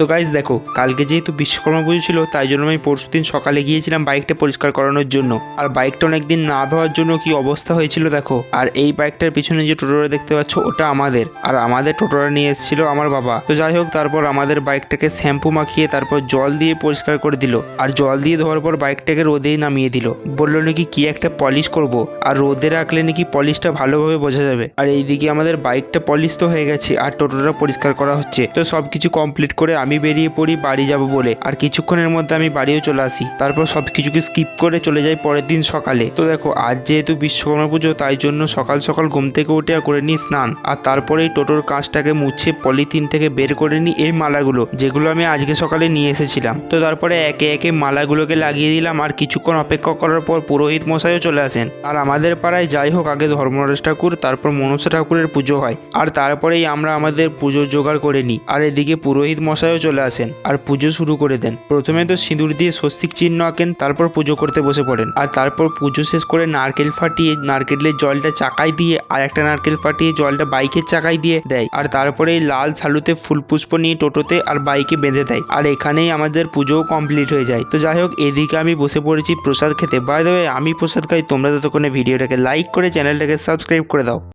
তো গাইস দেখো, কালকে যেহেতু বিশ্বকর্মা পুজো ছিল তাই জন্য আমি পরশুদিন সকালে গিয়েছিলাম বাইকটা পরিষ্কার করানোর জন্য। আর বাইকটা অনেকদিন না ধোয়ার জন্য কি অবস্থা হয়েছিল দেখো। আর এই বাইকটার পিছনে যে টোটোটা দেখতে পাচ্ছ ওটা আমাদের, আর আমাদের টোটোটা নিয়ে এসেছিল আমার বাবা। তো যাই হোক, তারপর আমাদের বাইকটাকে শ্যাম্পু মাখিয়ে তারপর জল দিয়ে পরিষ্কার করে দিল। আর জল দিয়ে ধোয়ার পর বাইকটাকে রোদেই নামিয়ে দিল, বললো নাকি কি একটা পলিশ করব, আর রোদে রাখলে নাকি পলিশটা ভালোভাবে বোঝা যাবে। আর এইদিকে আমাদের বাইকটা পলিশ তো হয়ে গেছে আর টোটোটা পরিষ্কার করা হচ্ছে। তো সবকিছু কমপ্লিট করে আমি বেরিয়ে পড়ি বাড়ি যাব বলে। আর কিছুক্ষণের মধ্যে আমি বাড়িও চলে আসি। তারপর সবকিছুকে স্কিপ করে চলে যাই পরের দিন সকালে। তো দেখো, আজ যেহেতু বিশ্বকর্মা পুজো তাই জন্য সকাল সকাল ঘুম থেকে উঠে করে নিই স্নান। আর তারপরেই টোটোর কাঁচটাকে মুছে পলিথিন থেকে বের করে নিই এই মালাগুলো, যেগুলো আমি আজকে সকালে নিয়ে এসেছিলাম। তো তারপরে একে একে মালাগুলোকে লাগিয়ে দিলাম। আর কিছুক্ষণ অপেক্ষা করার পর পুরোহিত মশাইও চলে আসেন। আর আমাদের পাড়ায় যাই হোক, আগে ধর্মরাজ ঠাকুর তারপর মনসা ঠাকুরের পুজো হয়। আর তারপরেই আমরা আমাদের পুজোর জোগাড় করে নিই। আর এদিকে পুরোহিত মশাইও চলে আসেন আর পুজো শুরু করে দেন। প্রথমে তো সিঁদুর দিয়ে স্বস্তিক চিহ্ন আঁকেন, তারপর পুজো করতে বসে পড়েন। আর তারপর পুজো শেষ করে নারকেল ফাটিয়ে নারকেলের জলটা চাকায় দিয়ে আর একটা নারকেল ফাটিয়ে জলটা বাইকের চাকায় দিয়ে দেয়। আর তারপরে এই লাল সালুতে ফুল পুষ্প নিয়ে টোটোতে আর বাইকে বেঁধে দেয়। আর এখানেই আমাদের পুজোও কমপ্লিট হয়ে যায়। তো যাই হোক, এদিকে আমি বসে পড়েছি প্রসাদ খেতে। বাই দ্য ওয়ে, আমি প্রসাদ খাই, তোমরা ততক্ষণে ভিডিওটাকে লাইক করে চ্যানেলটাকে সাবস্ক্রাইব করে দাও।